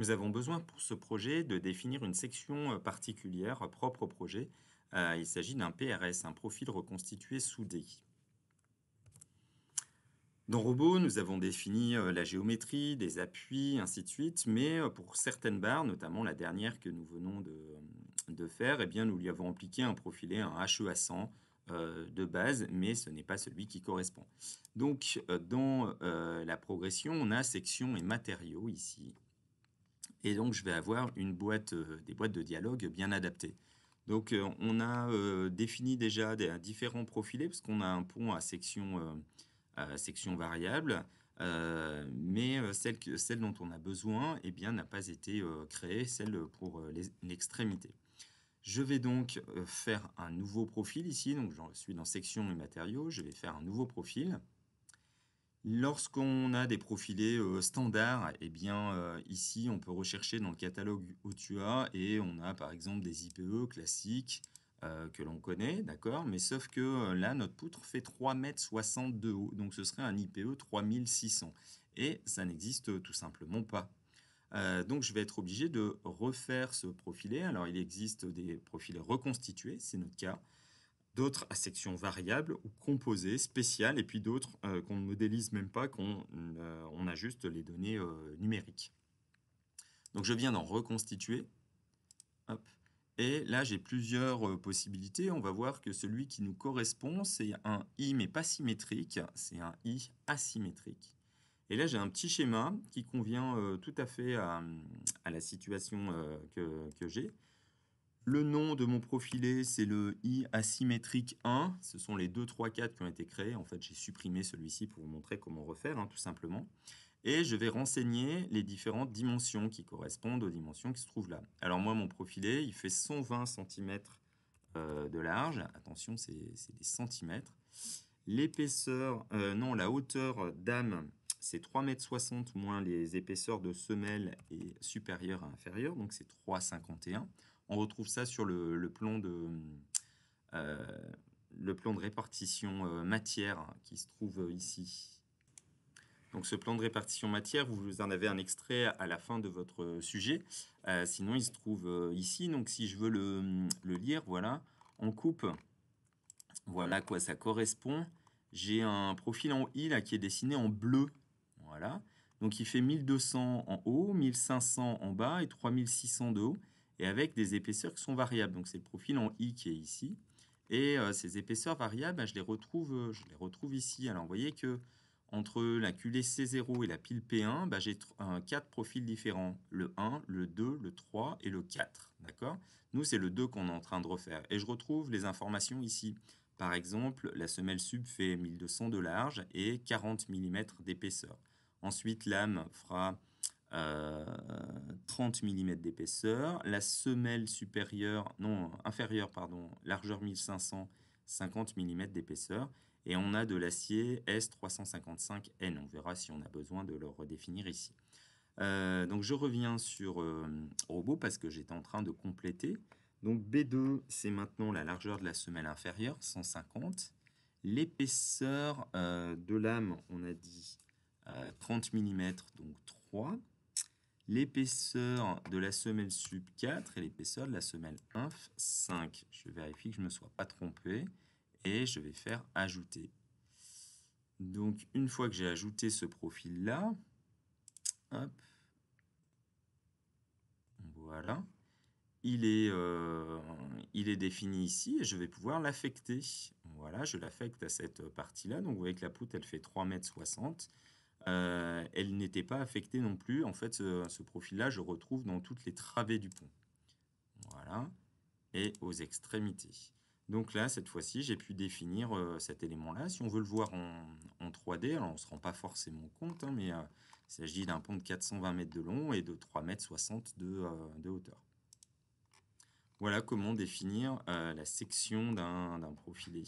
Nous avons besoin pour ce projet de définir une section particulière propre au projet. Il s'agit d'un PRS, un profil reconstitué soudé. Dans Robot, nous avons défini la géométrie, des appuis, ainsi de suite, mais pour certaines barres, notamment la dernière que nous venons de faire, eh bien, nous lui avons appliqué un profilé, un HEA 100 de base, mais ce n'est pas celui qui correspond. Donc, dans la progression, on a section et matériaux ici. Et donc, je vais avoir une boîte, des boîtes de dialogue bien adaptées. Donc, on a défini déjà des différents profilés, parce qu'on a un pont à section variable, mais celle dont on a besoin, eh bien, n'a pas été créée, celle pour l'extrémité. Je vais donc faire un nouveau profil ici, donc je suis dans section et matériaux, je vais faire un nouveau profil. Lorsqu'on a des profilés standards, eh bien, ici, on peut rechercher dans le catalogue OTUA et on a par exemple des IPE classiques que l'on connaît, d'accord? Mais sauf que là, notre poutre fait 3,60 m de haut, donc ce serait un IPE 3600. Et ça n'existe tout simplement pas. Donc je vais être obligé de refaire ce profilé. Alors il existe des profilés reconstitués, c'est notre cas, d'autres à section variable ou composée, spéciale, et puis d'autres qu'on ne modélise même pas, on a juste les données numériques. Donc je viens d'en reconstituer. Hop. Et là, j'ai plusieurs possibilités. On va voir que celui qui nous correspond, c'est un I, mais pas symétrique. C'est un I asymétrique. Et là, j'ai un petit schéma qui convient tout à fait à la situation que j'ai. Le nom de mon profilé, c'est le I asymétrique 1. Ce sont les 2, 3, 4 qui ont été créés. En fait, j'ai supprimé celui-ci pour vous montrer comment refaire, tout simplement. Et je vais renseigner les différentes dimensions qui correspondent aux dimensions qui se trouvent là. Alors moi, mon profilé, il fait 120 cm de large. Attention, c'est des centimètres. L'épaisseur, non, la hauteur d'âme, c'est 3,60 m moins les épaisseurs de semelle et supérieure à inférieure, donc c'est 3,51. On retrouve ça sur le plan de répartition matière qui se trouve ici. Donc ce plan de répartition matière, vous en avez un extrait à la fin de votre sujet. Sinon, il se trouve ici. Donc si je veux le lire, voilà, on coupe. Voilà à quoi ça correspond. J'ai un profil en I là, qui est dessiné en bleu. Voilà. Donc il fait 1200 en haut, 1500 en bas et 3600 de haut, et avec des épaisseurs qui sont variables. Donc c'est le profil en I qui est ici. Et ces épaisseurs variables, je les retrouve ici. Alors vous voyez que entre la culée C0 et la pile P1, j'ai 4 profils différents. Le 1, le 2, le 3 et le 4. D'accord? Nous, c'est le 2 qu'on est en train de refaire. Et je retrouve les informations ici. Par exemple, la semelle sub fait 1200 de large et 40 mm d'épaisseur. Ensuite, l'âme fera 30 mm d'épaisseur. La semelle inférieure, largeur 1500, 50 mm d'épaisseur. Et on a de l'acier S355N. On verra si on a besoin de le redéfinir ici. Donc je reviens sur Robot parce que j'étais en train de compléter. Donc B2, c'est maintenant la largeur de la semelle inférieure, 150. L'épaisseur de lame, on a dit 30 mm, donc 3. L'épaisseur de la semelle sub 4 et l'épaisseur de la semelle inf 5. Je vérifie que je ne me sois pas trompé et je vais faire ajouter. Donc une fois que j'ai ajouté ce profil-là, hop, voilà. Il est défini ici et je vais pouvoir l'affecter. Voilà, je l'affecte à cette partie-là. Donc vous voyez que la poutre, elle fait 3,60 m. Elle n'était pas affectée non plus. En fait, ce profil-là, je retrouve dans toutes les travées du pont. Voilà. Et aux extrémités. Donc là, cette fois-ci, j'ai pu définir cet élément-là. Si on veut le voir en 3D, alors on ne se rend pas forcément compte, mais il s'agit d'un pont de 420 mètres de long et de 3,60 m de hauteur. Voilà comment définir la section d'un profilé.